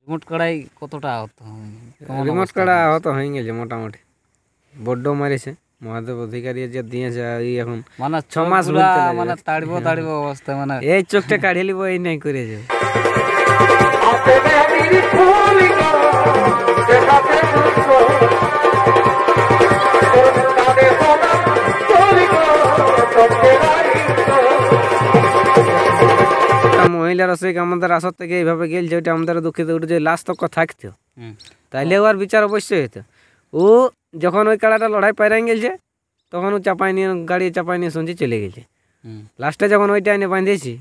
Remote কড়াই কতটা আহত রিমোট কাড়া আহত হয়ে গেছে মোটামুটি, বড্ড মারিছে। মহাদেব অধিকারী যে দিয়েছে এই এখন মানে 6 মাস বলতে লাগে, মানে তাড়িব অবস্থা, মানে এই চোখটা কাঢ়ি লিব এই নাই করে যাবে। মহিলা রসিক আমাদের আসর থেকে এইভাবে গেল, যেটা আমাদের দুঃখিত উঠে লাস্ট তক থাকতো, তাইলে আর বিচার অবশ্যই হতো। ও যখন ওই কাড়াটা লড়াই পাইরাই গেছে তখন ও চাপাই নিয়ে গাড়ি চাপাই নিয়ে শুনছি চলে গেছে। লাস্টে যখন ওইটা এনে বাঁধেছি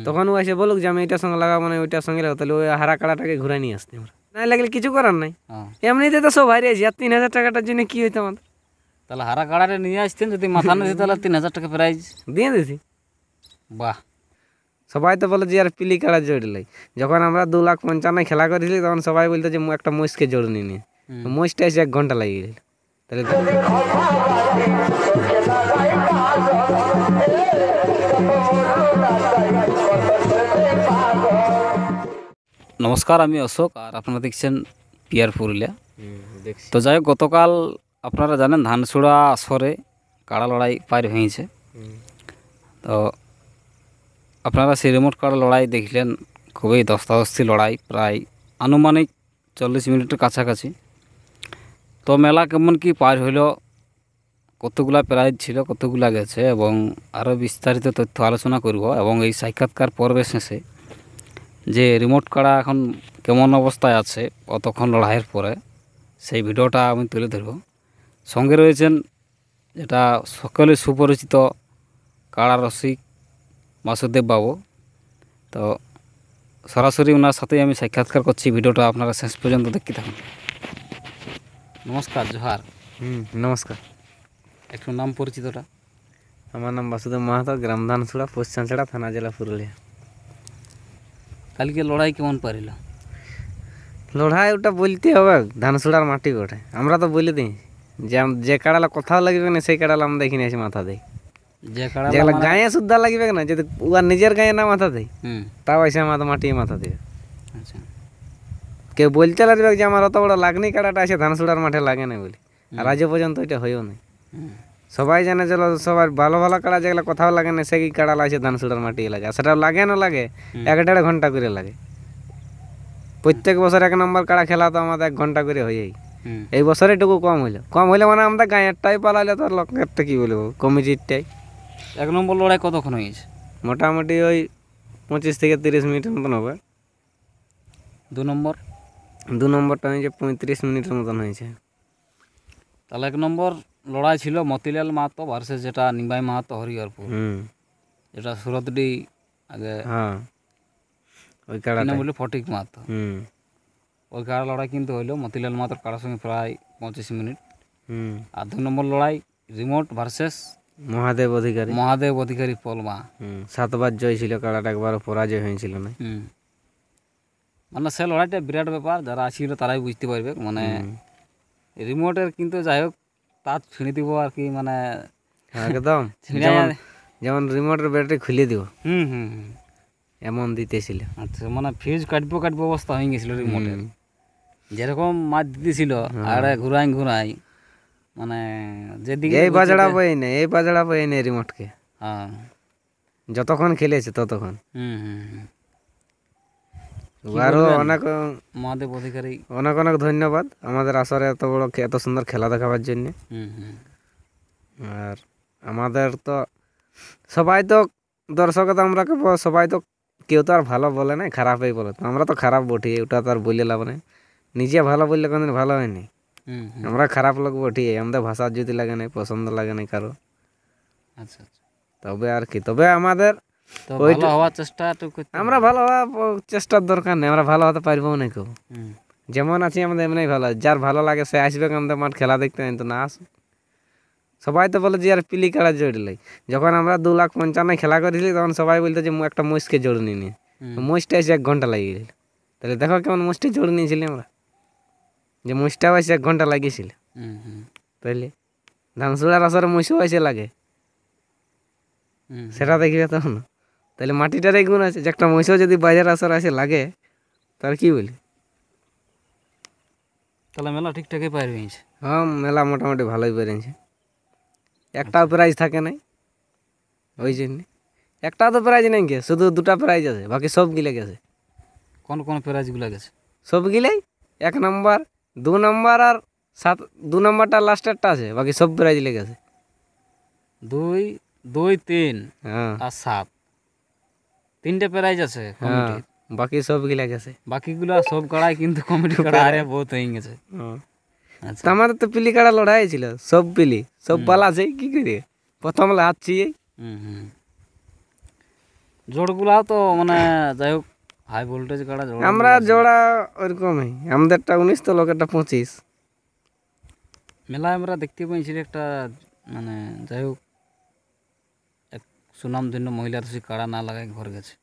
তখন ও এসে বলুক যে আমি এটার সঙ্গে লাগাবো না ওইটার সঙ্গে লাগাবো, তাহলে ওই হারা কাড়াটাকে ঘুরে নিয়ে আসতে আমরা, নাই লাগলে কিছু করার নাই। এমনিতে তো সব হারিয়েছি, আর 3000 টাকাটার জন্য কি হইতো আমাদের? তাহলে হারা কাড়াটা নিয়ে আসতেন, যদি মাথা না দিত তাহলে 3000 টাকা প্রাইজ দিয়ে দিছি। বাহ। সবাই তো বলে যে আর পিলি কাড়া জড়লাই, যখন আমরা 2,55,000 খেলা করেছিলি তখন সবাই বলতো যে একটা মহিষকে জড়নি নিয়ে, মহিষটা এসে 1 ঘন্টা লাগিয়ে গেল। তাহলে নমস্কার, আমি অশোক আর আপনারা দেখছেন পিয়ার পুরুলিয়া। তো যাই হোক, গতকাল আপনারা জানেন ধানসুড়া আসরে কাড়া লড়াই পার হয়েছে। তো আপনারা সেই রিমোট কাড়া লড়াই দেখলেন, খুবই ধস্তাধস্তি লড়াই, প্রায় আনুমানিক 40 মিনিটের কাছাকাছি। তো মেলা কেমন কি পার হইল, কতগুলা প্রাইজ ছিল, কতগুলা গেছে, এবং আরও বিস্তারিত তথ্য আলোচনা করব। এবং এই সাক্ষাৎকার পর্বের শেষে যে রিমোট কাড়া এখন কেমন অবস্থায় আছে অতক্ষণ লড়াইয়ের পরে, সেই ভিডিওটা আমি তুলে ধরব। সঙ্গে রয়েছেন যেটা সকলে সুপরিচিত কাড়া রসিক বাসুদেব বাবু। তো সরাসরি ওনার সাথেই আমি সাক্ষাৎকার করছি, ভিডিওটা আপনারা শেষ পর্যন্ত দেখতে থাকুন। নমস্কার, জোহার। নমস্কার। একটু নাম পরিচিতটা? আমার নাম বাসুদেব মাহাতো, গ্রাম ধানসুড়া, পোস্ট চাঁচড়া, থানা জেলা পুরুলিয়া। কালকে লড়াই কেমন পারিল? লড়াই ওটা বলতে হবে, ধানসুড়ার মাটি ওঠে, আমরা তো বলে দিই যে কাড়ালা কোথাও লাগবে না সেই কাড়ালা আমরা দেখি নিয়েছি মাথা দেয়। যেগুলা গায়ে শুদ্ধা লাগবে না, যদি উয়ার নিজের গায়ে না মাথা দেয় তাও এসে আমাদের মাটি মাথা দেবে। আচ্ছা, কেউ বলতে লাগবে যে আমার অত বড় লাগনি কাড়াটা আছে ধানসুড়ার মাঠে লাগে না বলে, আর আজও পর্যন্ত এটা হয়েও নাই। সবাই জানে যে সবার ভালো ভালো কাড়া যেগুলো কোথাও লাগে না সেই কাড়ালা আছে ধানসুড়ার মাটি লাগে, আর সেটা লাগে না লাগে 1-1.5 ঘন্টা করে লাগে। প্রত্যেক বছর 1 নম্বর কাড়া খেলা তো আমাদের 1 ঘন্টা করে হয়েই, এই বছর এটুকু কম হইলে মানে আমাদের গাঁয়েরটাই পালাইলে তো লোকেরটা কি বলবো, কমিটিরটাই। 1 নম্বর লড়াই কতক্ষণ হয়েছে? মোটামুটি ওই 25 থেকে 30 মিনিটের মতন হবে। 2 নম্বর? 2 নম্বরটা হয়েছে 35 মিনিটের মতন হয়েছে। তাহলে 1 নম্বর লড়াই ছিল মতিলাল মাহাতো ভার্সেস যেটা নিমাই মাহাতো হরিহরপুর, যেটা সুরতডি আগে। হ্যাঁ, ওই কাড়াটা বলে ফটিক মাহাতো। ওই কাড়া লড়াই কিন্তু হইলো মতিলাল মাহাতোর কাড়ার সঙ্গে প্রায় 25 মিনিট। আর 2 নম্বর লড়াই রিমোট ভার্সেস মহাদেব অধিকারী পলমা। 7 বার জয় ছিল কাড়াটা, একবারও পরাজয় হয়েছিল না। মানে সে লড়াইটা বিরাট ব্যাপার, যারা আসছিল তারাই বুঝতে পারবে। মানে রিমোটের কিন্তু যাই হোক তার ছিঁড়ে দিব আর কি, মানে একদম যেমন রিমোটের ব্যাটারি খুলে দিব এমন দিতেছিল। আচ্ছা, মানে ফিউজ কাটবো অবস্থা হয়ে গেছিল রিমোটের, যেরকম মাছ দিতেছিল আর ঘুরাই মানে যেদিকে এই বাজড়া বই নেই রিমোটকে। হ্যাঁ, যতক্ষণ খেলেছে ততক্ষণ। আরো অনেক মহাদেব অধিকারী অনেক ধন্যবাদ আমাদের আসরে এত সুন্দর খেলা দেখাবার জন্য। আর আমাদের তো সবাই তো দর্শক, তো আমরা সবাই তো কেউ তো আর ভালো বলে না, খারাপই বলে। তো আমরা তো খারাপ বটি, ওটা তো আর বললে লাভ নেই। নিজে ভালো বললে কোনদিন ভালো হয়নি, আমরা খারাপ লোক বটি। আমাদের ভাষার যদি লাগে নাই, পছন্দ লাগে নাই কারো। আচ্ছা, তবে আর কি, তবে আমাদের আমরা ভালো হওয়ার চেষ্টার দরকার নেই, আমরা ভালো হতে পারবো না কেউ। যেমন আছি আমাদের এমনি ভালো, যার ভালো লাগে সে আসবে আমাদের মাঠ খেলা দেখতে, তো না আসুক। সবাই তো বলে যে আর পিলি কাড়া জড়লাই, যখন আমরা 2,55,000 খেলা করেছিলি তখন সবাই বলতো যে একটা মহিষকে জড়নি নিয়ে, মহিষটা এসে 1 ঘন্টা লাগিয়ে গেল। তাহলে দেখো কেমন মহিষটা জড়ে নিয়েছিলি আমরা, যে মহিষটাও এসে 1 ঘন্টা লাগিয়েছিল। তাইলে ধানসুড়ার আসরে মহিষও এসে লাগে, সেটা দেখবে তখন। তাহলে মাটিটারই গুণ আছে, যে একটা মহিষও যদি বাজার আসর আসে লাগে, তার কি বলি। তাহলে মেলা ঠিকঠাকই পার হয়েছে। হ্যাঁ মেলা মোটামুটি ভালোই বেরিয়েছে, একটাও প্রাইজ থাকে নাই ওই জন্যে। একটাও তো প্রাইজ নেই কে, শুধু দুটা প্রাইজ আছে, বাকি সব গিলে গেছে। কোন কোন প্রাইজগুলো গেছে? সব গিলেই 1 নম্বর 2 নম্বর আর 2 নম্বরটা লাস্টেরটা আছে, বাকি সব প্রাইজ লেগেছে। 2, 2, 3 হ্যাঁ আর 7, 3টে প্রাইজ আছে হ্যাঁ, কমিটির। বাকি সব গিলে গেছে। বাকিগুলো সব কাড়াই কিন্তু কমিটি কাড়া আরে বহুত হয়ে গেছে। আচ্ছা। তো আমাদের তো পিলি কাড়া লড়াই ছিল, সব পিলি সব পালা আছে, কি করে প্রথম লাচ্ছি। হুম। জোড়গুলাও তো মানে যাই হোক হাই ভোল্টেজ কাড়া জোড়। আমরা জোড়া ওরকমই, আমাদেরটা 19 তো লোকেরটা 25। মেলায় আমরা দেখতে পাইছিল একটা মানে যাই হোক এক সুনামধন্য মহিলার সে কাড়া না লাগাই ঘর গেছে।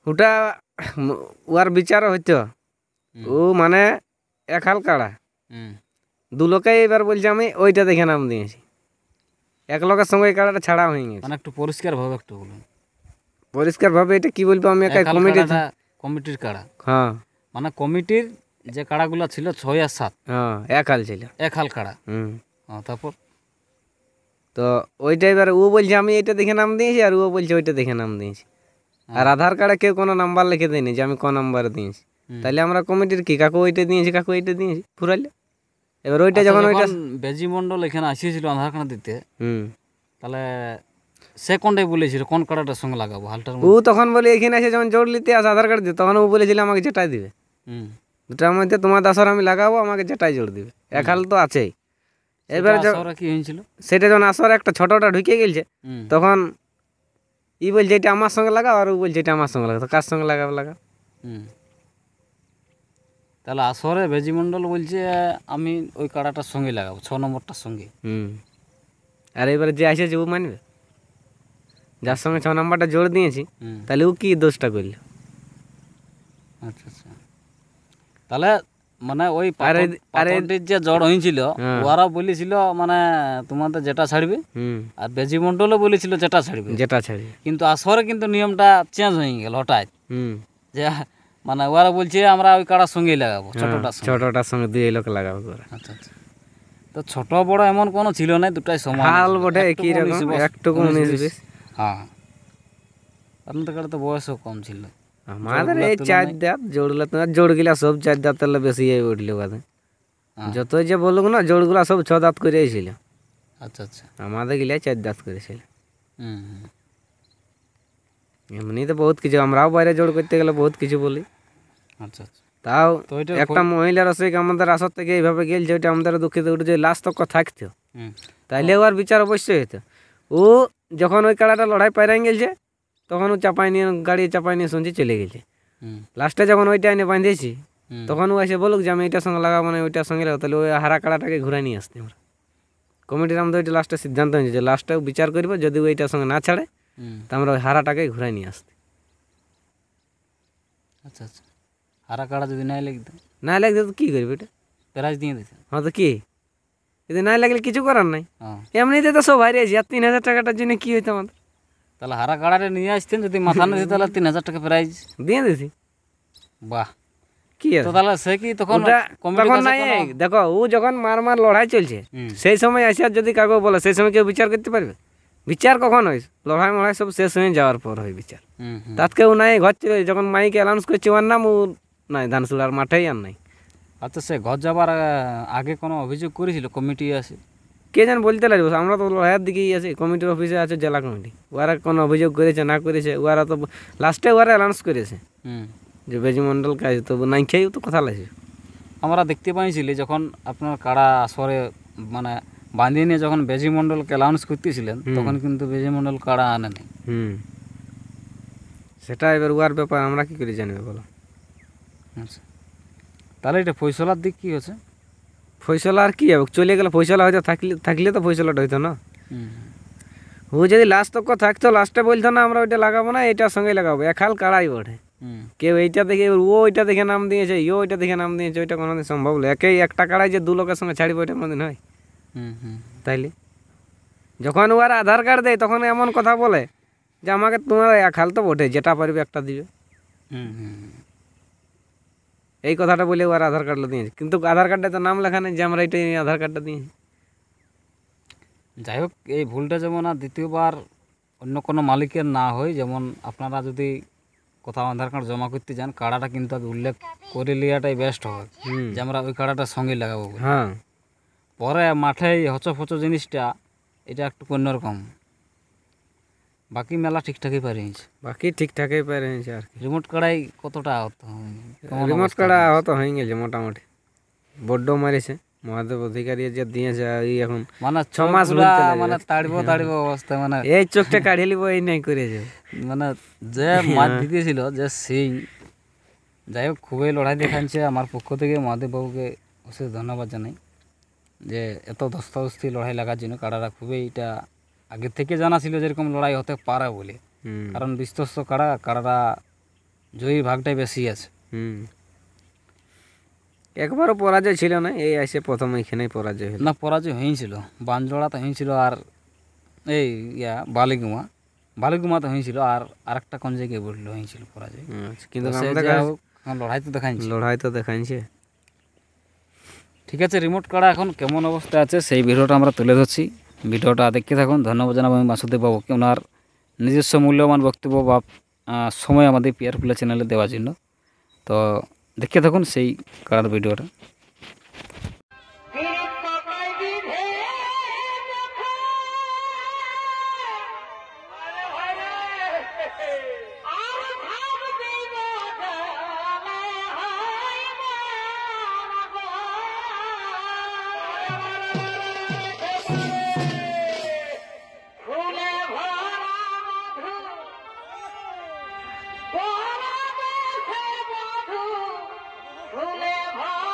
ওটা ওর বিচারও হইতো, ও মানে 1 হাল কাড়া, হুম। 2 লোকে এবার বলছে আমি ওইটা দেখে নাম দিয়েছি, 1 লোকের সঙ্গে এই কাড়াটা ছাড়া হয়ে গেছে। মানে একটু পরিষ্কার ভাবে একটু বলুন। পরিষ্কার ভাবে এটা কি বলবো আমি, একাই এক হাল কমিটি। কাড়াটা কমিটির কাড়া, হ্যাঁ মানে কমিটির যে কাড়াগুলো ছিল 6 আর 7, হ্যাঁ 1 হাল ছিল। এক হাল কাড়া। তারপর তো ওইটা এবার ও বলছে আমি এটা দেখে নাম দিয়েছি, আর ও বলছে ওইটা দেখে নাম দিয়েছি। আর আধার কার্ডে কেউ কোনো নাম্বার লিখে দেয়নি যে আমি কোন নাম্বারে দিয়েছি। তাইলে আমরা কমিটির কি কাকু ওইটা দিয়েছি, কাকু এইটা দিয়েছি ফুরাইলে। এবার ওইটা যখন ওইটা বেজি মন্ডল এখানে আসিয়েছিল আধার কার্ড দিতে, হুম, তাহলে সে কোনটাই বলেছিল কোন কার্ডটার সঙ্গে লাগাবো হালটার ও তখন বলে এখানে এসে যখন জোর নিতে আসে আধার কার্ড দিয়ে, তখন ও বলেছিল আমাকে যেটাই দিবে, হুম। দুটার মধ্যে তোমার 10 আমি লাগাবো, আমাকে যেটাই জোর দিবে। 1 হাল তো আছেই। এবার ওরা কি হয়েছিল সেটা যখন আসর একটা ছোটটা ঢুকে গেছে, তখন ই বলছে এটা আমার সঙ্গে লাগাও, আর ও বলছে এটা আমার সঙ্গে লাগাও, তো কার সঙ্গে লাগাবো লাগাও। তাহলে আসরে বেজি মন্ডল বলছে আমি ওই কাড়াটার সঙ্গে লাগাবো 6 নম্বরটার সঙ্গে। আর এবারে যে আসেছে ও মানবে, যার সঙ্গে 6 নাম্বারটা জোর দিয়েছি, তাহলে ও কি দোষটা করলো? আচ্ছা। তাহলে মানে ওই পাথরটির যে জড় হয়েছিল ওরা বলেছিল মানে তোমাদের যেটা ছাড়বে, আর বেজি মন্ডলও বলেছিল যেটা ছাড়বে, যেটা ছাড়বে। কিন্তু আসরে কিন্তু নিয়মটা চেঞ্জ হয়ে গেল হঠাৎ, যে মানে ওরা বলছে আমরা ওই কাড়ার সঙ্গেই লাগাবো, ছোটটার সঙ্গে 2 লোক লাগাবো। আচ্ছা। তো ছোট বড় এমন কোনো ছিল না, দুটাই সমান হাল বটে একই রকম, একটুকু 19-20। হ্যাঁ, আপনাদের কাড়া তো বয়সও কম ছিল। আমাদের এই 4 দাঁত জোড়গুলা, তোমার জোড়গুলা সব 4 দাঁত, তাহলে বেশি উঠলো বাদে। যতই যে বলুক না জোড়গুলা সব 6 দাঁত করেই ছিল। আচ্ছা। আমাদের গিলা 4 দাঁত করেছিল। এমনিতে বহুত কিছু, আমরাও বাইরে জোড় করতে গেলে বহুত কিছু বলি। আচ্ছা। তাও একটা মহিলার রসিক আমাদের আসর থেকে এইভাবে গেলছে, ওইটা আমাদের দুঃখিত উঠে যে লাস্ট তক থাকতো, তাইলে ওর বিচার অবশ্যই হতো। ও যখন ওই কাড়াটা লড়াই পাইরাই গেছে, তখন ও চাপাই নিয়ে গাড়ি চাপাই নিয়ে শুনছি চলে গেছে। লাস্টে যখন ওইটা এনে বাঁধেছি, তখন ও এসে বলুক যে আমি এইটার সঙ্গে লাগাবো না ওইটার সঙ্গে লাগাবো, তাহলে ওই হারা কাড়াটাকে ঘুরাই নিয়ে আসতে আমরা। কমিটির আমাদের ওইটা লাস্টে সিদ্ধান্ত হয়েছে যে লাস্টে বিচার করবো, যদি ওইটার সঙ্গে না ছাড়ে তা আমরা ওই হারাটাকে ঘুরাই নিয়ে আসতে। আচ্ছা। হারা কাড়া যদি নাই লাগতো, না লাগতে তো কী করবে, এটা প্রাইজ দিয়ে দিতে। হ্যাঁ তো কি, যদি না লাগলে কিছু করার নাই। এমনিতে তো সব হারিয়েছি, আর 3000 টাকাটার জন্য কি হইতো আমাদের? তাহলে হারা কাড়াটা নিয়ে আসতেন, যদি মাথা না দিত তাহলে 3000 টাকা প্রাইজ দিয়ে দিছি। বাহ, কি তো তাহলে সে কি তখন তখন নাই? দেখো ও যখন মার লড়াই চলছে, সেই সময় আসিয়ার যদি কাগজ বলে, সেই সময় কেউ বিচার করতে পারবে? বিচার কখন হয়? লড়াই সব শেষ হয়ে যাওয়ার পর হয় বিচার। তাত কেউ নাই, ঘর চলে যখন মাইকে অ্যানাউন্স করছে ওর নাম, ও নাই ধানসুলার মাঠেই আর নাই। আচ্ছা, সে ঘর যাবার আগে কোনো অভিযোগ করেছিল কমিটি আসে? কে যেন বলতে লাগবে, আমরা তো লড়াইয়ের দিকেই আছি, কমিটির অফিসে আছে জেলা কমিটি। ওরা কোনো অভিযোগ করেছে না করেছে, ওরা তো লাস্টে ওরা অ্যানাউন্স করেছে যে বেজি মন্ডল কাজ, তো নাই খেয়েও তো কথা লাগছে। আমরা দেখতে পাইছিলি যখন আপনার কাড়া আসরে মানে বাঁধিয়ে নিয়ে যখন বেজি মন্ডলকে অ্যানাউন্স করতেছিলেন, তখন কিন্তু বেজি মন্ডল কাড়া আনে নেই। সেটা এবার ওয়ার ব্যাপার, আমরা কি করে জানবে বলো? আচ্ছা, তাহলে এটা ফয়সলার দিক কি হচ্ছে? ফয়সলা আর কি হবে, চলে গেলে ফয়সলা হয়তো থাকলে তো ফয়সলাটা হইতো না। ও যদি লাস্ট তক থাকতো, লাস্টে বলতো না আমরা ওইটা লাগাবো না, এইটার সঙ্গে লাগাবো, 1 হাল কাড়াই ওঠে। কেউ এইটা দেখে ও ওইটা দেখে নাম দিয়েছে, ওইটা দেখে নাম দিয়েছে, ওইটা কোনোদিন সম্ভব নয়। একটা কাড়াই যে 2 লোকের সঙ্গে ছাড়বে, ওইটা কোনোদিন হয়? তাইলে যখন ওর আধার কার্ড দেয়, তখন এমন কথা বলে যে আমাকে তোমার 1 হাল তো বটে, যেটা পারবে একটা দিবে। এই কথাটা বলে ওর আধার কার্ডটা দিয়েছে, কিন্তু আধার কার্ডে তো নাম লেখা নেই যে আমরা এটাই আধার কার্ডটা দিয়েছি। যাই হোক, এই ভুলটা যেমন আর দ্বিতীয়বার অন্য কোনো মালিকের না হয়, যেমন আপনারা যদি কোথাও আধার কার্ড জমা করতে যান, কাড়াটা কিন্তু আগে উল্লেখ করে নেওয়াটাই বেস্ট হবে, যে আমরা ওই কাড়াটা সঙ্গে লাগাবো বলে। হ্যাঁ, পরে মাঠে হচফচ জিনিসটা এটা একটু অন্যরকম। বাকি মেলা ঠিকঠাকই পারিয়েছে। বাকি ঠিকঠাকই পেরেছে আর কি। রিমোট কাড়াই কতটা আহত রিমোট কার্ডা আহত হয়ে গেছে মোটামুটি, বড্ড মারিছে। মহাদেব অধিকারী যে দিয়েছে এই এখন মানে 6 মাস পুরা বলতে লাগে। মানে তাড়িব অবস্থা, মানে এই চোখটা কাঢ়িয়ে লিব এই নাই করেছে। মানে যে মাছ দিতেছিল যে সিং, যাই হোক খুবই লড়াই দেখাচ্ছে। আমার পক্ষ থেকে মহাদেব বাবুকে অশেষ ধন্যবাদ জানাই যে এত ধস্তাধস্তি লড়াই লাগার জন্য। কাড়ারা খুবই এটা আগের থেকে জানা ছিল যেরকম লড়াই হতে পারে বলে, কারণ বিশ্বস্ত কাড়ারা জয়ীর ভাগটাই বেশি আছে। একবারও পরাজয় ছিল না, এই আসে প্রথম এইখানেই পরাজয় হলো। না, পরাজয় হয়েছিল, বানজোড়া তো হয়েছিল, আর এই বালিগুমা তো হয়েছিল, আর আরেকটা কোন জায়গায় বললো হয়েছিল পরাজয়। কিন্তু সে আমাদের যা হোক, লড়াই তো দেখাইছে। লড়াই তো দেখাইছে। ঠিক আছে, রিমোট কাড়া এখন কেমন অবস্থায় আছে সেই ভিডিওটা আমরা তুলে ধরছি। ভিডিওটা দেখতে থাকুন। ধন্যবাদ জানাবো আমি বাসুদেব বাবুকে ওনার নিজস্ব মূল্যবান বক্তব্য বা সময় আমাদের পিআর ফুলা চ্যানেলে দেওয়ার জন্য। তো দেখতে থাকুন সেই কাড়ার ভিডিওটা। ফুলে ভরা